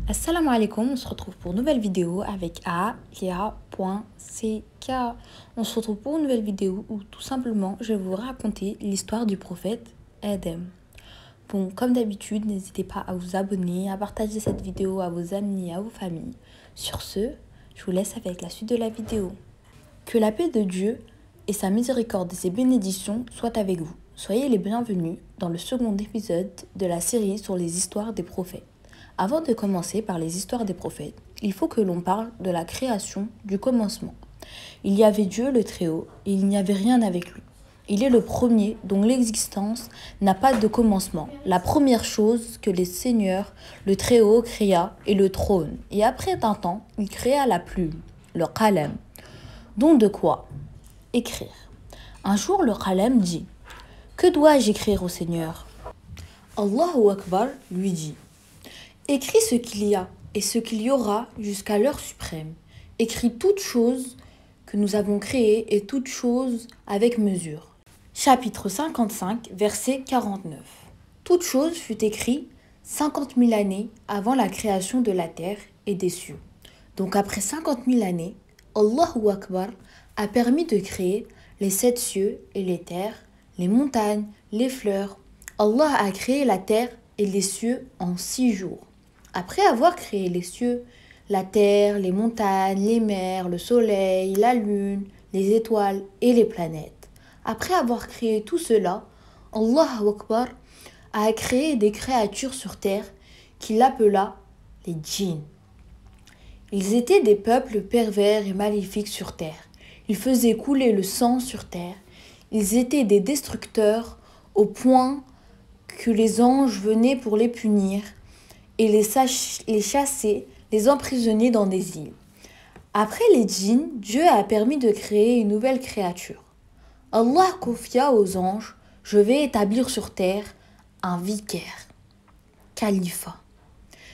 Assalamu alaikum, on se retrouve pour une nouvelle vidéo avec alia.ck. On se retrouve pour une nouvelle vidéo où tout simplement je vais vous raconter l'histoire du prophète Adam. Bon, comme d'habitude, n'hésitez pas à vous abonner, à partager cette vidéo à vos amis et à vos familles. Sur ce, je vous laisse avec la suite de la vidéo. Que la paix de Dieu et sa miséricorde et ses bénédictions soient avec vous. Soyez les bienvenus dans le second épisode de la série sur les histoires des prophètes. Avant de commencer par les histoires des prophètes, il faut que l'on parle de la création, du commencement. Il y avait Dieu le Très-Haut et il n'y avait rien avec lui. Il est le premier dont l'existence n'a pas de commencement. La première chose que les seigneurs, le Très-Haut créa est le trône. Et après un temps, il créa la plume, le qalam. Donc de quoi écrire. Un jour, le qalam dit « Que dois-je écrire au Seigneur ?» Allahu Akbar lui dit « Écris ce qu'il y a et ce qu'il y aura jusqu'à l'heure suprême. Écris toutes choses que nous avons créées et toutes choses avec mesure. » Chapitre 55, verset 49. Toute chose fut écrite 50 000 années avant la création de la terre et des cieux. Donc après 50 000 années, Allahu Akbar a permis de créer les 7 cieux et les terres, les montagnes, les fleurs. Allah a créé la terre et les cieux en 6 jours. Après avoir créé les cieux, la terre, les montagnes, les mers, le soleil, la lune, les étoiles et les planètes, après avoir créé tout cela, Allahu Akbar a créé des créatures sur terre qu'il appela les djinns. Ils étaient des peuples pervers et maléfiques sur terre. Ils faisaient couler le sang sur terre. Ils étaient des destructeurs au point que les anges venaient pour les punir et les chasser, les emprisonner dans des îles. Après les djinns, Dieu a permis de créer une nouvelle créature. Allah confia aux anges « Je vais établir sur terre un vicaire, califat. »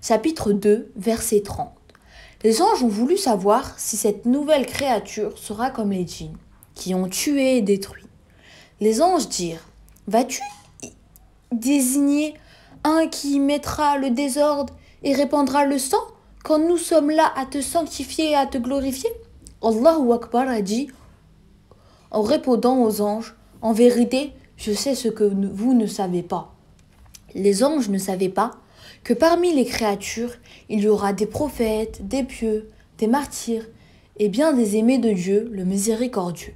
Chapitre 2, verset 30. Les anges ont voulu savoir si cette nouvelle créature sera comme les djinns, qui ont tué et détruit. Les anges dirent « Vas-tu désigner un qui mettra le désordre et répandra le sang quand nous sommes là à te sanctifier et à te glorifier ?» Allahu Akbar a dit en répondant aux anges « En vérité, je sais ce que vous ne savez pas. » Les anges ne savaient pas que parmi les créatures, il y aura des prophètes, des pieux, des martyrs et bien des aimés de Dieu, le miséricordieux.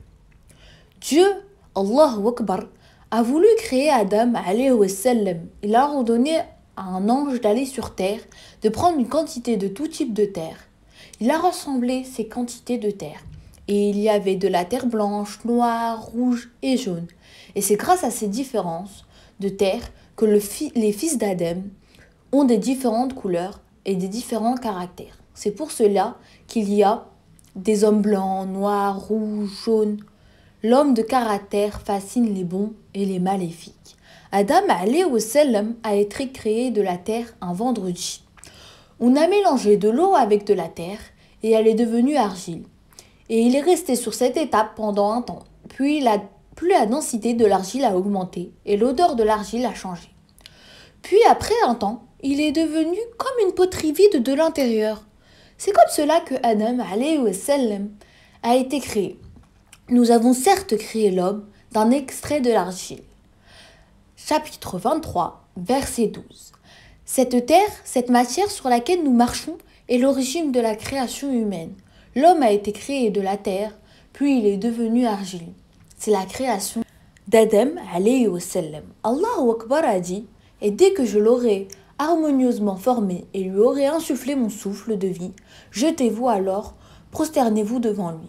Dieu, Allahu Akbar, a voulu créer Adam alayhi wa sallam. Il a ordonné à un ange d'aller sur terre, de prendre une quantité de tout type de terre. Il a rassemblé ces quantités de terre. Et il y avait de la terre blanche, noire, rouge et jaune. Et c'est grâce à ces différences de terre que les fils d'Adam ont des différentes couleurs et des différents caractères. C'est pour cela qu'il y a des hommes blancs, noirs, rouges, jaunes. L'homme de caractère fascine les bons et les maléfiques. Adam alayhi wa sallam a été créé de la terre un vendredi. On a mélangé de l'eau avec de la terre et elle est devenue argile. Et il est resté sur cette étape pendant un temps. Puis la densité de l'argile a augmenté et l'odeur de l'argile a changé. Puis après un temps, il est devenu comme une poterie vide de l'intérieur. C'est comme cela que Adam alayhi wa sallam a été créé. Nous avons certes créé l'homme d'un extrait de l'argile. Chapitre 23, verset 12. Cette terre, cette matière sur laquelle nous marchons est l'origine de la création humaine. L'homme a été créé de la terre, puis il est devenu argile. C'est la création d'Adam alayhi wa sallam. Allahu Akbar a dit « Et dès que je l'aurai harmonieusement formé et lui aurai insufflé mon souffle de vie, jetez-vous alors, prosternez-vous devant lui. »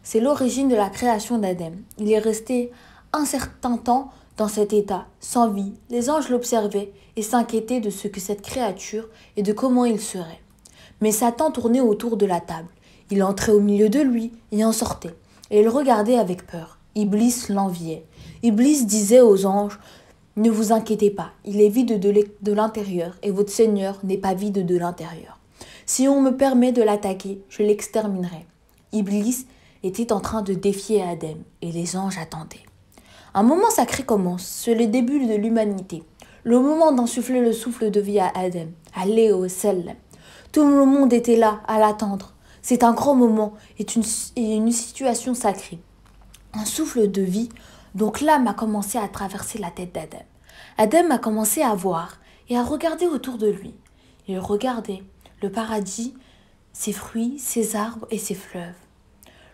C'est l'origine de la création d'Adam. Il est resté un certain temps dans cet état, sans vie. Les anges l'observaient et s'inquiétaient de ce que cette créature et de comment il serait. Mais Satan tournait autour de la table. Il entrait au milieu de lui et en sortait. Et il regardait avec peur. Iblis l'enviait. Iblis disait aux anges « Ne vous inquiétez pas, il est vide de l'intérieur et votre Seigneur n'est pas vide de l'intérieur. Si on me permet de l'attaquer, je l'exterminerai. » Iblis était en train de défier Adam et les anges attendaient. Un moment sacré commence, c'est le début de l'humanité. Le moment d'insuffler le souffle de vie à Adam, alayhi wa sallam. Tout le monde était là à l'attendre. C'est un grand moment et une situation sacrée. Un souffle de vie, donc l'âme a commencé à traverser la tête d'Adam. Adam a commencé à voir et à regarder autour de lui. Il regardait le paradis, ses fruits, ses arbres et ses fleuves.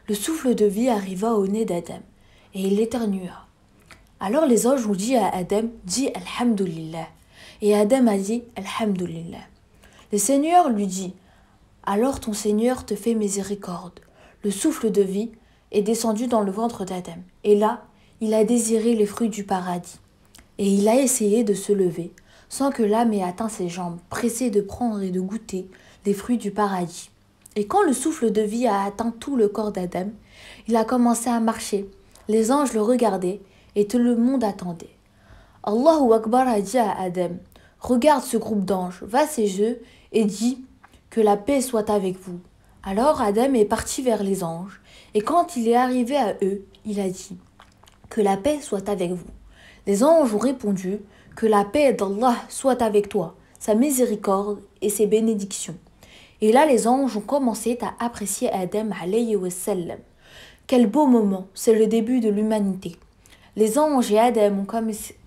Le souffle de vie arriva au nez d'Adam et il éternua. Alors les anges ont dit à Adam, dis Alhamdulillah. Et Adam a dit Alhamdulillah. Le Seigneur lui dit, alors ton Seigneur te fait miséricorde. Le souffle de vie est descendu dans le ventre d'Adam. Et là, il a désiré les fruits du paradis. Et il a essayé de se lever, sans que l'âme ait atteint ses jambes, pressé de prendre et de goûter les fruits du paradis. Et quand le souffle de vie a atteint tout le corps d'Adam, il a commencé à marcher. Les anges le regardaient et tout le monde attendait. Allahu Akbar a dit à Adam, regarde ce groupe d'anges, va à ses yeux et dis que la paix soit avec vous. Alors Adam est parti vers les anges et quand il est arrivé à eux, il a dit que la paix soit avec vous. Les anges ont répondu que la paix d'Allah soit avec toi, sa miséricorde et ses bénédictions. Et là, les anges ont commencé à apprécier Adam alayhi wa sallam. Quel beau moment, c'est le début de l'humanité. Les anges et Adam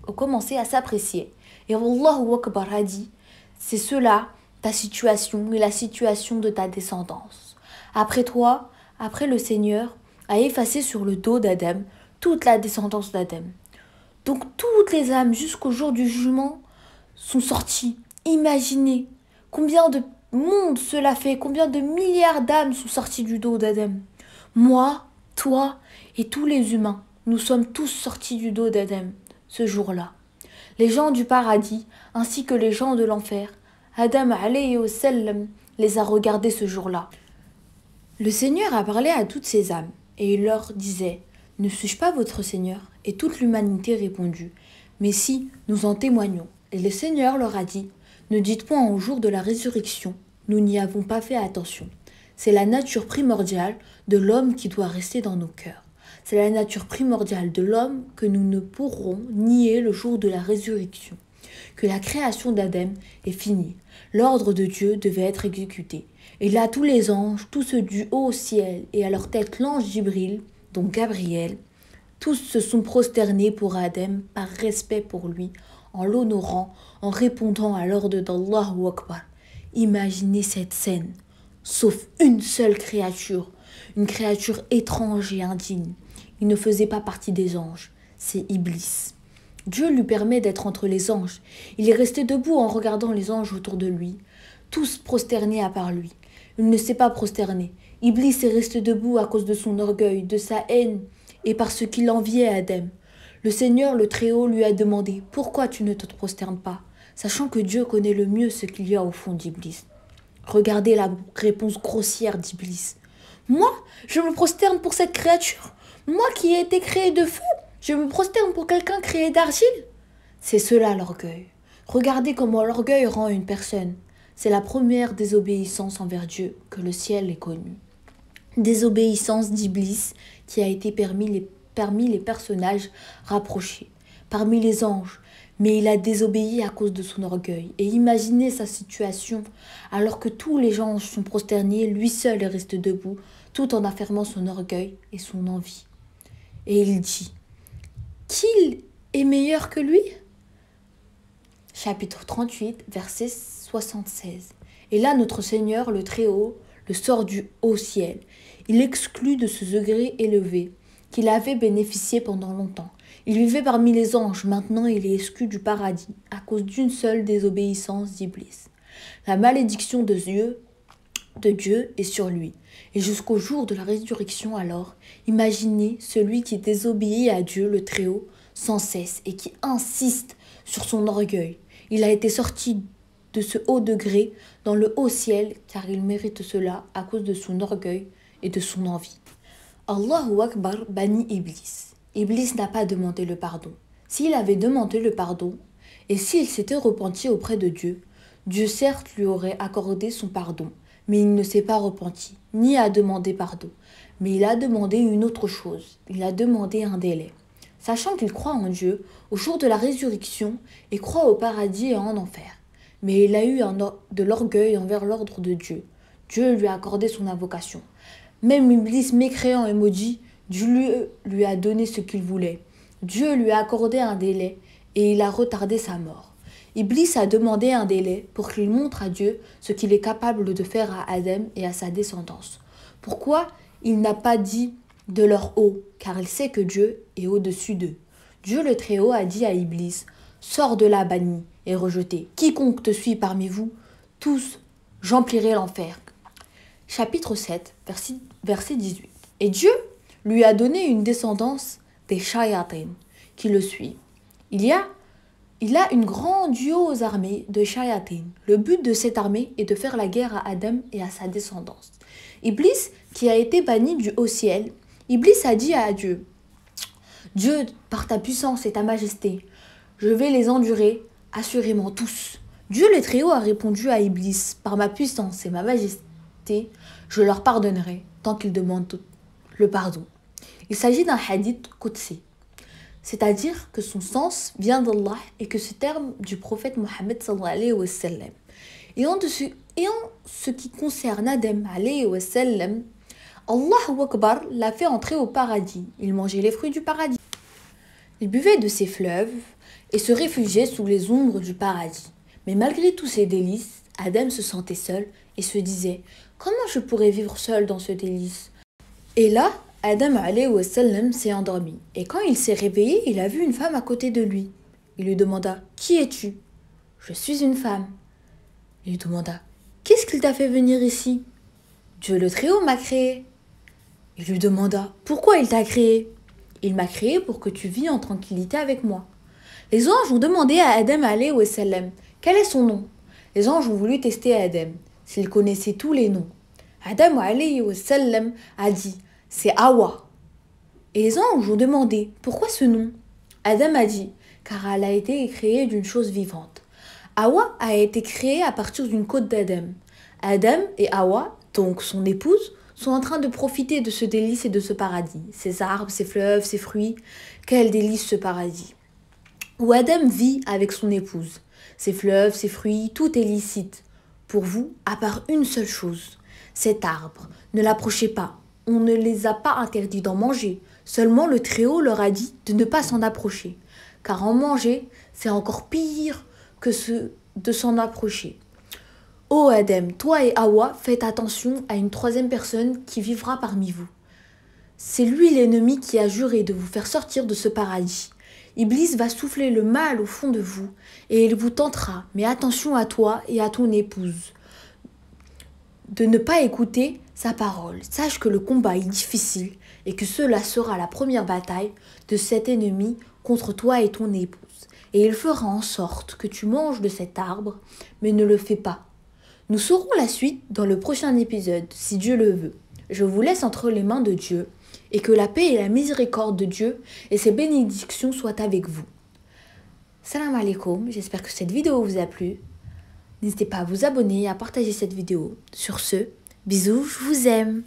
ont commencé à s'apprécier. Et Allahu Akbar a dit, c'est cela ta situation et la situation de ta descendance. Après toi, après le Seigneur a effacé sur le dos d'Adam toute la descendance d'Adam. Donc toutes les âmes jusqu'au jour du jugement sont sorties. Imaginez combien de monde cela fait, combien de milliards d'âmes sont sorties du dos d'Adam. Moi, toi et tous les humains, nous sommes tous sortis du dos d'Adam ce jour-là. Les gens du paradis ainsi que les gens de l'enfer, Adam alayhi wa sallam les a regardés ce jour-là. Le Seigneur a parlé à toutes ces âmes et il leur disait « Ne suis-je pas votre Seigneur ?» Et toute l'humanité répondit « Mais si, nous en témoignons. » Et le Seigneur leur a dit « Ne dites point au jour de la résurrection, nous n'y avons pas fait attention. C'est la nature primordiale de l'homme qui doit rester dans nos cœurs. C'est la nature primordiale de l'homme que nous ne pourrons nier le jour de la résurrection. Que la création d'Adam est finie. L'ordre de Dieu devait être exécuté. Et là, tous les anges, tous ceux du haut ciel, et à leur tête l'ange Jibril, donc Gabriel, tous se sont prosternés pour Adam par respect pour lui, en l'honorant, en répondant à l'ordre d'Allahu Akbar. Imaginez cette scène, sauf une seule créature, une créature étrange et indigne. Il ne faisait pas partie des anges, c'est Iblis. Dieu lui permet d'être entre les anges. Il est resté debout en regardant les anges autour de lui, tous prosternés à part lui. Il ne s'est pas prosterné. Iblis est resté debout à cause de son orgueil, de sa haine et parce qu'il enviait Adam. Le Seigneur, le Très-Haut, lui a demandé « Pourquoi tu ne te prosternes pas ?» sachant que Dieu connaît le mieux ce qu'il y a au fond d'Iblis. Regardez la réponse grossière d'Iblis. « Moi, je me prosterne pour cette créature. Moi qui ai été créé de feu, je me prosterne pour quelqu'un créé d'argile. » C'est cela l'orgueil. Regardez comment l'orgueil rend une personne. C'est la première désobéissance envers Dieu que le ciel ait connue. Désobéissance d'Iblis qui a été parmi les personnages rapprochés, parmi les anges, mais il a désobéi à cause de son orgueil. Et imaginez sa situation, alors que tous les anges sont prosternés, lui seul reste debout, tout en affirmant son orgueil et son envie. Et il dit « Qu'il est meilleur que lui ?» Chapitre 38, verset 76. Et là, notre Seigneur, le Très-Haut, le sort du haut ciel. Il exclut de ce degré élevé qu'il avait bénéficié pendant longtemps. Il vivait parmi les anges, maintenant il est exclu du paradis à cause d'une seule désobéissance d'Iblis. La malédiction de Dieu est sur lui. Et jusqu'au jour de la résurrection alors, imaginez celui qui désobéit à Dieu le Très-Haut sans cesse et qui insiste sur son orgueil. Il a été sorti de ce haut degré dans le haut ciel car il mérite cela à cause de son orgueil et de son envie. Allahu Akbar bannit Iblis. Iblis n'a pas demandé le pardon. S'il avait demandé le pardon et s'il s'était repenti auprès de Dieu, Dieu certes lui aurait accordé son pardon, mais il ne s'est pas repenti, ni a demandé pardon. Mais il a demandé une autre chose, il a demandé un délai. Sachant qu'il croit en Dieu, au jour de la résurrection, et croit au paradis et en enfer. mais il a eu de l'orgueil envers l'ordre de Dieu. Dieu lui a accordé son invocation. Même Iblis mécréant et maudit, Dieu lui a donné ce qu'il voulait. Dieu lui a accordé un délai et il a retardé sa mort. Iblis a demandé un délai pour qu'il montre à Dieu ce qu'il est capable de faire à Adam et à sa descendance. Pourquoi il n'a pas dit de leur haut, car il sait que Dieu est au-dessus d'eux. Dieu le Très-Haut a dit à Iblis, « Sors de là, banni et rejeté. Quiconque te suit parmi vous, tous, j'emplirai l'enfer. » Chapitre 7, verset 18. Et Dieu lui a donné une descendance des shayatin qui le suivent. Il a une grandiose armée de shayatin. Le but de cette armée est de faire la guerre à Adam et à sa descendance. Iblis, qui a été banni du haut ciel, Iblis a dit à Dieu, « Dieu, par ta puissance et ta majesté, je vais les endurer, assurément tous. » Dieu le Très-Haut a répondu à Iblis, « Par ma puissance et ma majesté, je leur pardonnerai tant qu'ils demandent le pardon. » Il s'agit d'un hadith qudsi, c'est-à-dire que son sens vient d'Allah et que ce terme du prophète Mohammed sallallahu alayhi wa sallam. Et en ce qui concerne Adam alayhi wa sallam, Allahu Akbar l'a fait entrer au paradis. Il mangeait les fruits du paradis. Il buvait de ses fleuves et se réfugiait sous les ombres du paradis. Mais malgré tous ces délices, Adam se sentait seul et se disait « Comment je pourrais vivre seul dans ce délice ?» Et là, Adam alayhi wa sallam s'est endormi. Et quand il s'est réveillé, il a vu une femme à côté de lui. Il lui demanda « Qui es-tu » ?« Je suis une femme. » Il lui demanda « Qu'est-ce qu'il t'a fait venir ici ?»« Dieu le Très-Haut m'a créé. » Il lui demanda « Pourquoi il t'a créé ?»« Il m'a créé pour que tu vis en tranquillité avec moi. » Les anges ont demandé à Adam alayhi wa sallam quel est son nom. Les anges ont voulu tester Adam s'il connaissait tous les noms. Adam alayhi wa sallam a dit « C'est Hawa. » Et les anges ont demandé « Pourquoi ce nom ?» Adam a dit « Car elle a été créée d'une chose vivante. » Hawa a été créée à partir d'une côte d'Adam. Adam et Hawa, donc son épouse, sont en train de profiter de ce délice et de ce paradis. Ces arbres, ces fleuves, ces fruits, quel délice ce paradis. Où Adam vit avec son épouse. Ces fleuves, ces fruits, tout est licite. Pour vous, à part une seule chose. Cet arbre, ne l'approchez pas. On ne les a pas interdits d'en manger. Seulement le Très-Haut leur a dit de ne pas s'en approcher. Car en manger, c'est encore pire que de s'en approcher. Ô Adam, toi et Hawa, faites attention à une troisième personne qui vivra parmi vous. C'est lui l'ennemi qui a juré de vous faire sortir de ce paradis. Iblis va souffler le mal au fond de vous et il vous tentera, mais attention à toi et à ton épouse, de ne pas écouter sa parole. Sache que le combat est difficile et que cela sera la première bataille de cet ennemi contre toi et ton épouse. Et il fera en sorte que tu manges de cet arbre, mais ne le fais pas. Nous saurons la suite dans le prochain épisode, si Dieu le veut. Je vous laisse entre les mains de Dieu, et que la paix et la miséricorde de Dieu et ses bénédictions soient avec vous. Salam alaikum, j'espère que cette vidéo vous a plu. N'hésitez pas à vous abonner et à partager cette vidéo. Sur ce, bisous, je vous aime.